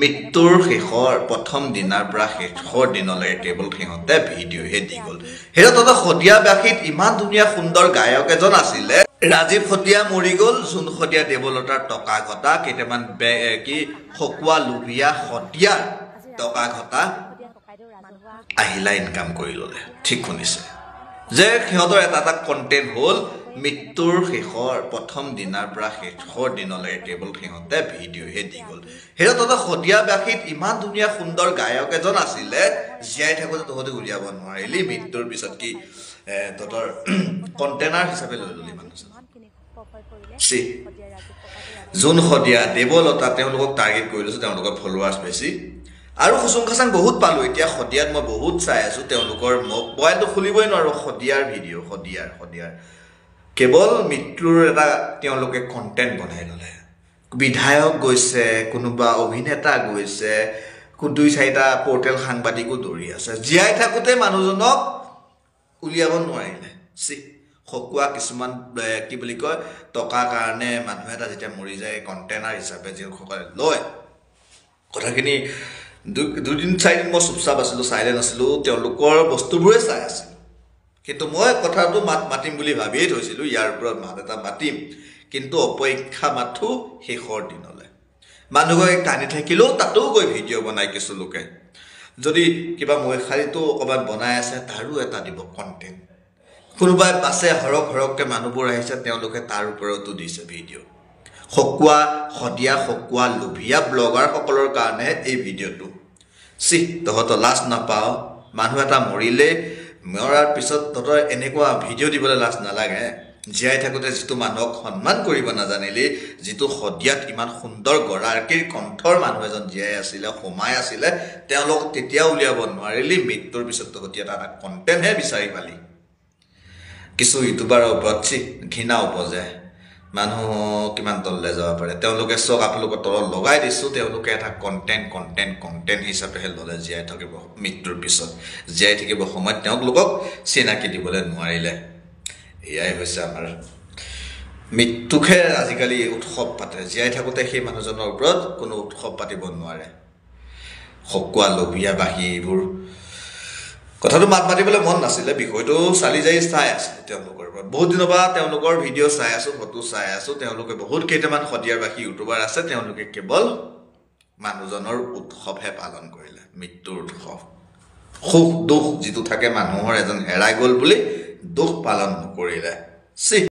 মৃত্যুৰ শেষৰ প্ৰথম দিনাৰ পৰা শেষৰ দিনলৈকে কেৱল সিহঁতে ভিডিঅ'হে দি গ'ল। সেইটোত শদিয়াবাসীত ইমান ধুনীয়া সুন্দৰ গায়ক এজন আছিলে। ৰাজীৱ শদিয়া মৰি গ'ল, জোন শদিয়া দেৱলতাৰ টকা ঘটা কেইটামান কি খকুৱা লোভিয়া শদিয়াৰ টকা ঘটা আহিলা ইনকাম কৰি ল'লে। ঠিক শুনিছে যে সিহঁতৰ এটা কণ্টেণ্ট হ'ল মৃত্যুৰ শেষৰ প্ৰথম দিনাৰ পৰা শেষৰ দিনলৈকে কেৱল সিহঁতে ভিডিঅ'হে দি গ'ল। সেইটোত শদিয়াবাসীত ইমান ধুনীয়া সুন্দৰ গায়ক এজন আছিলে, জীয়াই থাকোঁতে তহঁতে উলিয়াব নোৱাৰিলি, মৃত্যুৰ পিছত কি তহঁতৰ কণ্টেনাৰ হিচাপে লৈ ল'লি মানুহজন। জোন শদিয়া দেৱলতা তেওঁলোকক টাৰ্গেট কৰি লৈছোঁ, তেওঁলোকৰ ফলোৱাৰ্ছ বেছি আৰু খুচুং খাচাং বহুত পালোঁ। এতিয়া শদিয়াত মই বহুত চাই আছোঁ, তেওঁলোকৰ মোবাইলটো খুলিবই নোৱাৰোঁ। শদিয়াৰ ভিডিঅ' শদিয়াৰ কেৱল মৃত্যুৰ এটা তেওঁলোকে কণ্টেণ্ট বনাই ল'লে। বিধায়ক গৈছে, কোনোবা অভিনেতা গৈছে, 2-4টা পৰ্টেল সাংবাদিকো দৌৰি আছে। জীয়াই থাকোঁতে মানুহজনক উলিয়াব নোৱাৰিলে। খকুৱা কিছুমান কি বুলি কয় টকাৰ কাৰণে মানুহ এটা যেতিয়া মৰি যায় কণ্টেনাৰ হিচাপে যিসকলে লয়, কথাখিনি 2-4 দিন মই চুপচাপ আছিলোঁ, চাইলেণ্ট আছিলোঁ, তেওঁলোকৰ বস্তুবোৰে চাই আছিলোঁ। কিন্তু মই কথাটো মাতিম বুলি ভাবিয়েই থৈছিলোঁ, ইয়াৰ ওপৰত মাত এটা মাতিম, কিন্তু অপেক্ষা মাথো শেষৰ দিনলৈ। মানুহগৰাকী কান্দি থাকিলেও তাতো গৈ ভিডিঅ' বনাই কিছু লোকে, যদি কিবা মৈশাৰীটো অকণমান বনাই আছে তাৰো এটা দিব কণ্টেণ্ট। কোনোবাই বাছে সৰহকৈ মানুহবোৰ আহিছে, তেওঁলোকে তাৰ ওপৰতো দিছে ভিডিঅ'। শদিয়া খকুৱা লোভিয়া ব্লগাৰসকলৰ কাৰণে এই ভিডিঅ'টো। তহঁতৰ লাজ নাপাওঁ, মানুহ এটা মৰিলে, মৰাৰ পিছত তহঁতৰ এনেকুৱা ভিডিঅ' দিবলৈ লাজ নালাগে। জীয়াই থাকোঁতে যিটো মানুহক সন্মান কৰিব নাজানিলি, যিটো শদিয়াত ইমান সুন্দৰ গৰাকীৰ কণ্ঠৰ মানুহ এজন জীয়াই আছিলে, সোমাই আছিলে, তেওঁলোক তেতিয়া উলিয়াব নোৱাৰিলি। মৃত্যুৰ পিছত তহঁতি এটা কণ্টেণ্টহে বিচাৰি পালি। কিছু ইউটিউবাৰৰ ওপৰত ঘৃণা উপজে, মানুহ কিমান তললৈ যাব পাৰে। তেওঁলোকে চক আপোনালোকৰ তলত লগাই দিছোঁ, তেওঁলোকে এটা কণ্টেণ্ট হিচাপেহে ল'লে। জীয়াই থাকিব মৃত্যুৰ পিছত, জীয়াই থাকিব সময়ত তেওঁলোকক চিনাকি দিবলৈ নোৱাৰিলে। এয়াই হৈছে আমাৰ মৃত্যুকহে আজিকালি উৎসৱ পাতে, জীয়াই থাকোঁতে সেই মানুহজনৰ ওপৰত কোনো উৎসৱ পাতিব নোৱাৰে। খকুৱা লোভিয়াবাসী এইবোৰ কথাটো মাতিবলৈ মন নাছিলে, বিষয়টো চালি জাৰি চাই আছিলোঁ তেওঁলোকৰ ওপৰত। বহুত দিনৰ পৰা তেওঁলোকৰ ভিডিঅ' চাই আছোঁ, ফটো চাই আছোঁ। তেওঁলোকে বহুত কেইটামান শদিয়াবাসী ইউটিউবাৰ আছে, তেওঁলোকে কেৱল মানুহজনৰ উৎসৱহে পালন কৰিলে, মৃত্যুৰ উৎসৱ। সুখ দুখ যিটো থাকে মানুহৰ, এজন হেৰাই গ'ল বুলি দুখ পালন নকৰিলে।